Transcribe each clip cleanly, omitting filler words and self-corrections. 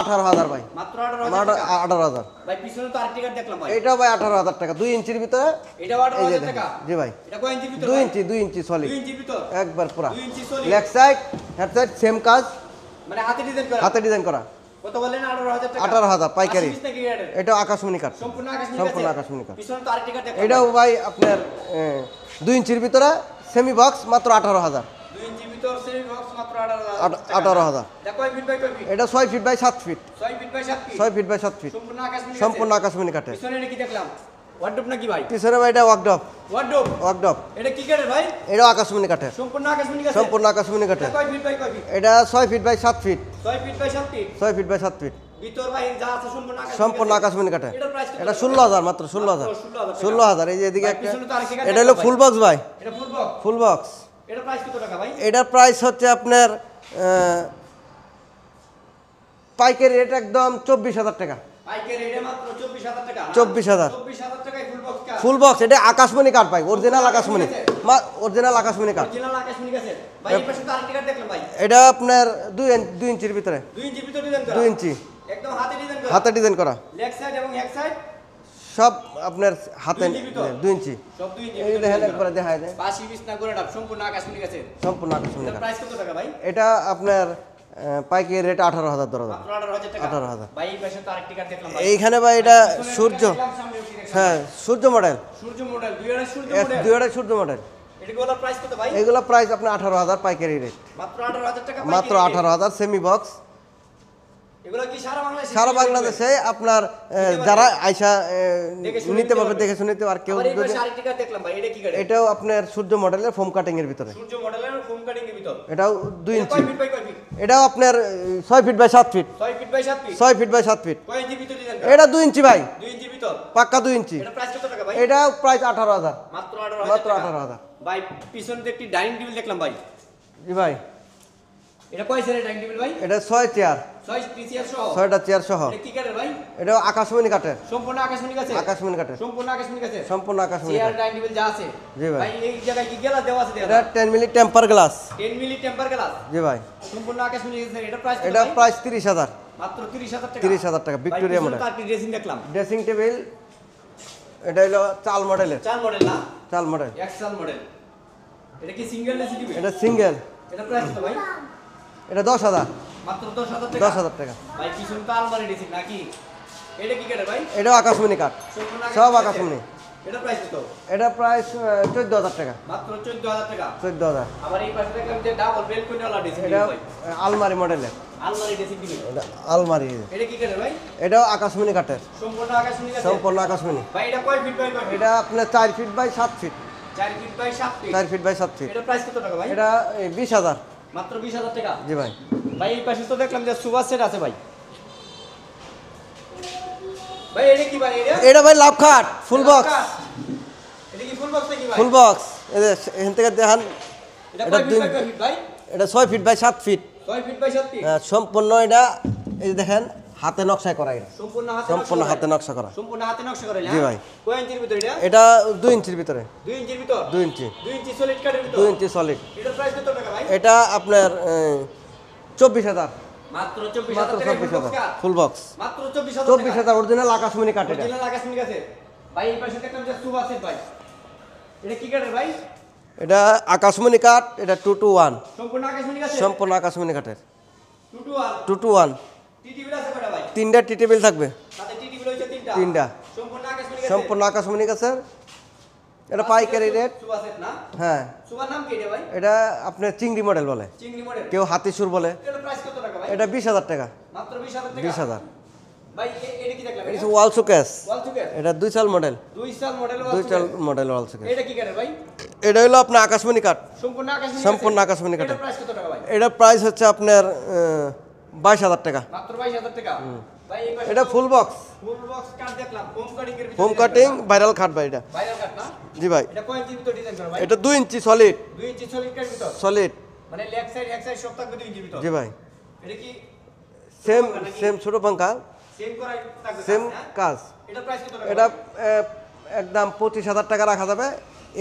18,000 ভাই, মাত্র 18,000 টাকা। 18,000 ভাই পিছনে তো আরেকটা কার্ড দেখলাম ভাই, এটাও ভাই 18,000 টাকা, 2 ইঞ্চির ভিতরে। এটাও 18,000 টাকা। জি ভাই, এটা কয় ইঞ্চির ভিতর? 2 ইঞ্চি সলিড, 2 ইঞ্চির ভিতর একবার পুরা 2 inch solid. Leg side head side same কাজ, মানে হাতে ডিজাইন করা, হাতে ডিজাইন করা। কত বললেন? 18,000 টাকা। 18,000 পাইকারি। 80 নাকি গ্রেডের? এটা আকাশমণি কাঠ, সম্পূর্ণ আকাশমণি সম্পূর্ণ কাঠের? আকাশমণি কাঠ। পিছনে তো আরেকটা কার্ড দেখলাম। এটাও ভাই আপনার 2 ইঞ্চির ভিতরে সেমি বক্স, মাত্র 18,000। 2 ইঞ্চির ভিতর সেমি বক্স, মাত্র 18,000 টাকা। 18,000। এটা কয় ফিট বাই কয় ফিট? এটা 6 feet by 7 feet, 6 feet by 7 feet. 6 feet by 7 feet, সম্পূর্ণ আকাশমণি সম্পূর্ণ কাঠের। আকাশমণি কাঠের। পিছনে এটা কি দেখলাম? ওয়ার্ডরোব নাকি ভাই? পিছনে ভাই এটা ওয়াকডপ, ওয়ার্ডরোব। ওয়াকডপ। এটা কি কাঠের ভাই? এটাও আকাশমণি কাঠের, সম্পূর্ণ আকাশমণি কাঠের। সম্পূর্ণ আকাশমণি কাঠের। এটা কয় ফিট বাই কয় ফিট? এটা 6 feet by 7 feet, 6 feet by 7 feet. 6 feet by 7 feet, ভিতর বাহির যা আছে সম্পূর্ণ আকাশমণি সম্পূর্ণ কাঠের। আকাশমণি কাঠের। এটার প্রাইস কত? এটা 16,000, মাত্র 16,000, 16,000। এই যে এদিকে ভাই, একটা, পিছনে তো আরেকটা কাঠ এটা হলো দেখলাম ফুল ভাই। বক্স ভাই, এটা ফুল বক্স। Full box. এটার প্রাইস কত টাকা ভাই? এটার প্রাইস হচ্ছে আপনার পাইকারি রেট একদম 24,000 টাকা, পাইকারি রেটে মাত্র 24,000 টাকা। 24,000 24,000 টাকায় ফুল বক্স কাঠ। Full box. এটা আকাশমণি কাঠ ভাই, অরিজিনাল আকাশমণি, অরিজিনাল আকাশমণি কাঠ। অরিজিনাল আকাশমণি কাঠের। ভাই এই পাশে তো আরেকটা কাঠ দেখলাম ভাই। এটা আপনার 2 ইঞ্চির ভিতরে, 2 ইঞ্চির ভিতর ডিজাইন করা। 2 ইঞ্চি একদম হাতে ডিজাইন করা। হাতে ডিজাইন করা, লেগ সাইড এবং হেড সাইড সব আপনার হাতে 2 ইঞ্চির ভিতর। 2 ইঞ্চি। সব 2 ইঞ্চি। এই দেখেন একবার দেখায় দেয়, বাসি বিছনা করে ডাব সম্পূর্ণ আকাশমণি কাঠের। সম্পূর্ণ আকাশমণি এটার কাঠ। প্রাইস কত টাকা ভাই? এটা আপনার পাইকারি রেট 18,000 ধরা যাবে। মাত্র 18,000 টাকা। 18,000। ভাই এই পাশে তো আরেকটা কাঠ দেখলাম ভাই। এইখানে ভাই এটা পিছনে সূর্য, একটা দেখলাম, সামনে একটা দেখলাম। হ্যাঁ সূর্য মডেল, সূর্য মডেল, দুই আড়াই সূর্য মডেল। 2 সূর্য মডেল। এটাগুলোর প্রাইস কত ভাই? এগুলো প্রাইস আপনার 18,000 পাইকারি রেট, মাত্র 18,000 টাকা। মাত্র 18,000 সেমি বক্স। এগুলো কি সারা বাংলাদেশে? সারা বাংলাদেশে আপনার যারা আইসা নিতে পারবে, দেখে শুনে নিতে। আর কেউ আবার এই যদি, পাশে আরেকটা কাঠ দেখলাম ভাই, এটা কি কাঠ? এটাও আপনার সূর্য মডেলের ফোম কাটিং এর ভিতরে, সূর্য মডেলের ফোম কাটিং এর ভিতর। এটাও 2 এটা ইঞ্চি। কয় ফিট বাই কয় ফিট? এটাও আপনার 6 feet by 7 feet, 6 feet by 7 feet. 6 feet by 7 feet. কয় ইঞ্চি ভিতর ডিজাইন করা? এটা 2 ইঞ্চি ভাই, 2 ইঞ্চি ভিতর। পাক্কা 2 ইঞ্চি। এটা প্রাইস কত টাকা ভাই? এটা প্রাইস 18,000, মাত্র 18,000 মাত্র টাকা। 18,000। ভাই পিছন দিয়ে একটি ডাইনিং টেবিল দেখলাম ভাই। জি ভাই, এটা কয় সেটের ডাইনিং টেবিল ভাই? এটা 6 চেয়ার, 6 চেয়ার সহ। 6টা চেয়ার সহ। এটা কি কাঠের ভাই? এটাও আকাশমণি কাঠের, সম্পূর্ণ আকাশমণি কাঠের। আকাশমণি কাঠের, সম্পূর্ণ আকাশমণি কাঠের। সম্পূর্ণ আকাশমণি চেয়ার কাঠ। ডাইনিং টেবিল যা আছে। জি ভাই। ভাই এই জায়গায় কি গ্লাস দেওয়া আছে? এটা 10 milli temper glass. 10 milli temper glass. জি ভাই, সম্পূর্ণ আকাশমণি কাঠের। এটা প্রাইস কত এটা ভাই? প্রাইস 30,000, মাত্র 30,000 টাকা। 30,000 টাকা, ভিক্টোরিয়া মডেল। তার কি ড্রেসিং দেখলাম। ড্রেসিং টেবিল, এটা হলো চাল মডেলের, চার মডেল না? চাল মডেল। Excel model. এটা কি সিঙ্গেল না সিটি? এটা সিঙ্গেল, এটা প্রাইস কত ভাই? এটা 10,000, মাত্র 10,000 টাকা। 10,000 টাকা। ভাই পিছন তো আলমারি ড্রেসিং নাকি? এটা কি কাঠের ভাই? এটাও আকাশমণি কাঠ, সম্পূর্ণ সব কাঠের। আকাশমণি। এটা প্রাইস কত? এটা প্রাইস 14,000 টাকা, মাত্র 14,000 টাকা। 14,000। আবার এই পাশে দেখলাম যে ডাবল বেলকনি ওয়ালা ড্রেসিং এটা টেবিল ভাই। আলমারি মডেলের, আলমারি ড্রেসিং টেবিল। এটা আলমারি। এটা কি কাঠের ভাই? এটাও আকাশমণি কাঠের, সম্পূর্ণ আকাশমণি কাঠের। সম্পূর্ণ আকাশমণি। ভাই এটা কয় ফিট বাই কয় ফিট? এটা আপনার 4 feet by 7 feet, 4 feet by 7 feet. 4 feet by 7 feet. এটা প্রাইস কত টাকা ভাই? এটা 20,000। মাত্র 20,000 টাকা। জি ভাই। ভাই এই পাশে তো দেখলাম যে সুপার সেট আছে ভাই। ভাই এটা কি ভাই? এটা ভাই লাভ খাট, ফুল বক্স, এটা কি ফুল বক্স নাকি ভাই? Full box. এখান থেকে দেখান, এটা এটা কয় ফিট বাই কয় ফিট ভাই? এটা 6 feet by 7 feet. 6 feet by 7 feet. সম্পূর্ণ এটা, এই যে দেখেন হাতে নকশা করা, এটা সম্পূর্ণ হাতে সম্পূর্ণ নকশা হাতে নকশা করা। সম্পূর্ণ হাতে নকশা করা। জি ভাই। কয় ইঞ্চির ভিতর এটা? এটা 2 ইঞ্চির ভিতরে, 2 ইঞ্চির ভিতর। 2 ইঞ্চি, 2 ইঞ্চি সলিড কাঠের ভিতর। 2 ইঞ্চি সলিড। এটার প্রাইস কত টাকা ভাই? এটা আপনার 24,000, মাত্র মাত্র 24,000 টাকা ফুল বক্স 24,000 কাঠ। Full box. মাত্র 24,000 টাকা। 24,000 অরিজিনাল আকাশমণি কাঠ। এটা অরিজিনাল আকাশমণি কাঠের। ভাই এই পাশে দেখলাম যে সুপার সেট ভাই। এটা কি কাঠের ভাই? এটা আকাশমণি কাঠ, এটা 2 to 1, সম্পূর্ণ আকাশমণি কাঠের। সম্পূর্ণ আকাশমণি কাঠের। 2 to 1। 2 to 1, টি টেবিল আছে কয়টা ভাই? 3টা টি টেবিল থাকবে, সাথে টি টেবিল হইছে 3টা। 3টা। সম্পূর্ণ আকাশমণি কাঠের। সম্পূর্ণ আকাশমণি কাঠের। এটা পাইকারি রেট। সুপার সেট না? হ্যাঁ, সুপার নাম কি এটা ভাই? এটা আপনার চিংড়ি মডেল বলে, চিংড়ি মডেল। কেউ হাতিসুর বলে। এটার প্রাইস কত টাকা ভাই? এটা 20,000 টাকা, মাত্র 20,000 টাকা। 20,000। ভাই এটা কি দেখলাম? এটা ওয়াল শোকেস, ওয়াল সুকেস। এটা 2 সাল মডেল, 2 সাল মডেল 2 সাল মডেল ওয়াল শোকেস। এটা কি কাঠের ভাই? এটা হলো আপনার আকাশমণি কাঠ, সম্পূর্ণ আকাশমণি। সম্পূর্ণ আকাশমণি কাঠের। এটার প্রাইস কত টাকা ভাই? এটা প্রাইস হচ্ছে আপনার 22,000 টাকা। মাত্র 22,000 টাকা। ভাই এই পাশে এটা full box, full box cut দেখলাম, ফোম কাটিং এর ভিতর। হোম কাটিং ভাইরাল খাট ভাই এটা। ভাইরাল কাট না? জি ভাই। এটা কয় ইঞ্চির ভিতর ডিজাইন করা ভাই? এটা 2 ইঞ্চি সলিড, 2 ইঞ্চি সলিড কাট ভিতর। সলিড। মানে লেগ সাইড এক সাইড সব থাকবে 2 ইঞ্চির ভিতর। জি ভাই। এটা কি সেম ছোট পাঙ্খা, সেম করাই থাকবে? সেম হ্যাঁ? কাজ। এটা প্রাইস কত টাকা? এটা একদম 25,000 টাকা রাখা যাবে।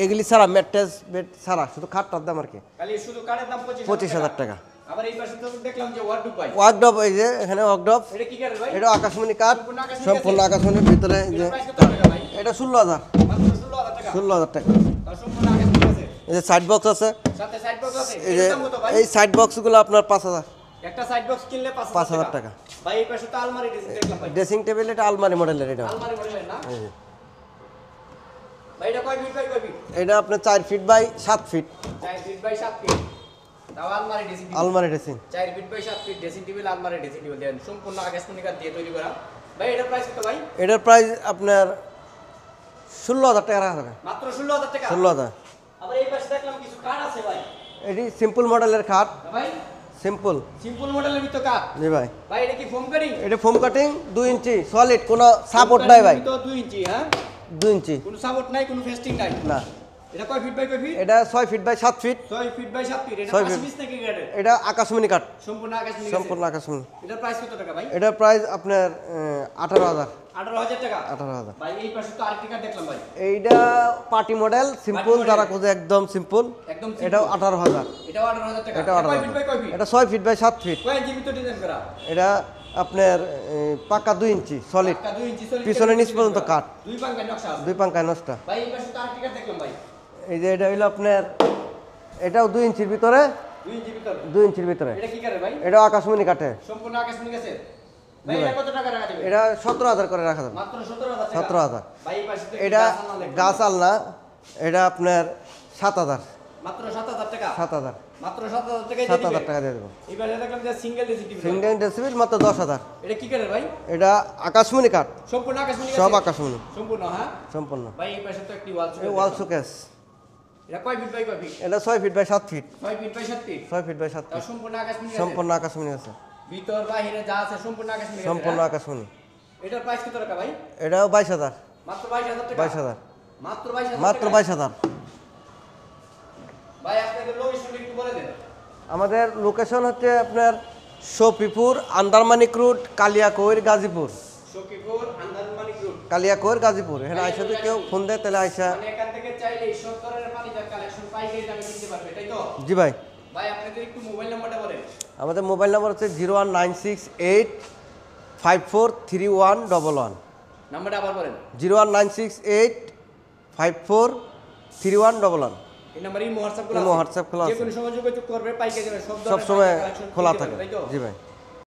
এগুলি ছাড়া ম্যাট্রেস বেড ছাড়া শুধু খাটটার দাম আর কি খালি শুধু কাঠের দাম 25,000 25,000 টাকা। আবার এই পাশে তো দেখলাম যে ওয়ার্ডরোব ভাই। ওয়ার্কড্রপ, এই যে এখানে ওয়ার্কড্রপ, এটা কি কাঠের ভাই? এটা আকাশমণি কাঠ, সম্পূর্ণ আকাশমণি সম্পূর্ণ আকাশমণির ভিতরে এই যে এটার প্রাইস কত টাকা ভাই? এটা 16,000, মাত্র 16,000 টাকা। 16,000 টাকা। তার সম্পূর্ণ আকাশমণি আছে। এই যে সাইড বক্স আছে, সাথে সাইড বক্স আছে। এই যে এটার দাম কত ভাই? এই সাইড বক্সগুলো আপনার 5,000, একটা সাইড বক্স কিনলে 5,000 5,000 টাকা। ভাই এই পাশে তো আলমারি ডিজাইন দেখলাম ভাই। ড্রেসিং টেবিল, এটা আলমারি মডেলের, এটা আলমারি মডেলের না? এই যে। ভাই এটা কয় ফিট বাই কয় ফিট? এটা আপনার 4 feet by 7 feet 4 feet by 7 feet. তাও আলমারি ড্রেসিং টেবিল। আলমারি dressing. 4 feet by 7 feet dressing table, আলমারি ড্রেসিং টেবিল দেন সম্পূর্ণ আকাশমণি কাঠ দিয়ে তৈরি করা। ভাই এটার প্রাইস কত ভাই? এটার প্রাইস আপনার 16,000 টাকা রাখা যাবে, মাত্র 16,000 টাকা। 16,000। আবার এই পাশে দেখলাম কিছু কাঠ আছে ভাই। এটি সিম্পল মডেলের খাট, ভাই সিম্পল। সিম্পল মডেলের ভিতর কাঠ। জি ভাই, ভাই এটা কি ফোম কাটিং? এটা ফোম কাটিং 2 ইঞ্চি সলিড, কোনো সাপোর্ট নাই ভাই, তো 2 ইঞ্চি, হ্যাঁ 2 ইঞ্চি কোনো সাপোর্ট নাই, কোনো ফেস্টিং নাই। না। এটা কয় ফিট বাই কয় ফিট? এটা 6 feet by 7 feet, 6 feet by 7 feet. এটা 6 5 ফিট। পিস নাকি গ্রেডের? এটা আকাশমণি কাঠ, সম্পূর্ণ আকাশমণি। সম্পূর্ণ আকাশমণি। এটার প্রাইস কত টাকা ভাই? এটার প্রাইস আপনার 18,000, 18,000 টাকা। 18,000। ভাই এই পাশে তো আরেকটি কাঠ দেখলাম ভাই। এইটা পার্টি মডেল সিম্পল, model। যারা খোঁজে একদম সিম্পল, একদম এটাও 18,000, এটাও 18,000 টাকা। এটাও কয় ফিট বাই 18,000। কয় ফিট? এটা 6 ফিট বাই 7 ফিট, কয় ইঞ্চি ভিতর ডিজাইন করা? এটা আপনার পাকা 2 ইঞ্চি সলিড, একটা 2 ইঞ্চি সলিড। পিছনে নিচ পর্যন্ত কাঠ, দুই পাঙ্গায় নকশা আছে। 2 পাঙ্কায় নষ্ট। ভাই এই পাশে তো আরেকটি কাঠ দেখলাম ভাই। এই যে এটা হইলো আপনার, এটাও 2 ইঞ্চির ভিতরে, 2 ইঞ্চি ভিতর। 2 ইঞ্চির ভিতরে, এটা কি কাঠের ভাই? এটাও আকাশমণি কাঠে। সম্পূর্ণ আকাশমণি গাছে। ভাই জি এটা ভাই। কত টাকা রাখা যাবে? এটা 17,000 করে রাখা যাবে, মাত্র 17,000 টাকা। 17,000। ভাই এই পাশে তো এটা গাছ আলনা দেখলাম। গাছ আলনা, এটা আপনার 7,000, মাত্র 7,000 টাকা। 7,000, মাত্র 7,000 টাকায় 7,000 টাকা দিয়ে দেবো। এই পাশে দেখলাম যে সিঙ্গেল ডেসিং টিভি। সিঙ্গেল ডেসিবিল মাত্র 10,000। এটা কি কাঠের ভাই? এটা আকাশমণি কাঠ, সম্পূর্ণ আকাশমণি সব গাছে? আকাশমণি, সম্পূর্ণ, হ্যাঁ। সম্পূর্ণ। ভাই এই পাশে তো একটি ওয়াল এই ওয়াল শোকেস, এটা কয় ফিট বাই কয় ফিট? এটা 6 feet by 7 feet, 6 feet by 7 feet. 6 feet by 7 তাও ফিট, সম্পূর্ণ আকাশমণি গাছে? সম্পূর্ণ আকাশমণি আছে, ভিতর বাহিরে যা আছে সম্পূর্ণ আকাশমণি গাছে। সম্পূর্ণ হ্যাঁ? আকাশমণি। এটার প্রাইস কত টাকা ভাই? এটাও 22,000, মাত্র 22,000 টাকা। 22,000, মাত্র 22,000 মাত্র টাকা। 22,000। ভাই আপনাদের লোকেশন একটু বলে দেন। আমাদের লোকেশন হচ্ছে আপনার শফিপুর, আন্দারমানিক রোড, কালিয়াকৈর, গাজীপুর। সখীপুর আন্দারমানিক রোড। কালিয়াকৈর, গাজীপুর। এখানে আইসা যদি কেউ ফোন দেয় তাহলে আইসা। মানে এখান থেকে চাইলে সব ধরনের পানিজাত কালেকশন পাইকারি দামে কিনতে পারবে, তাই তো? জি ভাই। ভাই আপনাদের একটু মোবাইল নাম্বারটা বলেন। আমাদের মোবাইল নাম্বার হচ্ছে 01968543111, নাম্বারটা আবার বলেন। 01968543111। এই নাম্বারে ইমো হোয়াটসঅ্যাপ খোলা ইমো আছে? হোয়াটসঅ্যাপ খোলা যে আছে। কোনো সময় যোগাযোগ করবে, পাইকারি দামে সব সব ধরনের সময় পাইকারি কালেকশন খোলা কিনতে থাকে। পারবে, তাই তো? জি ভাই।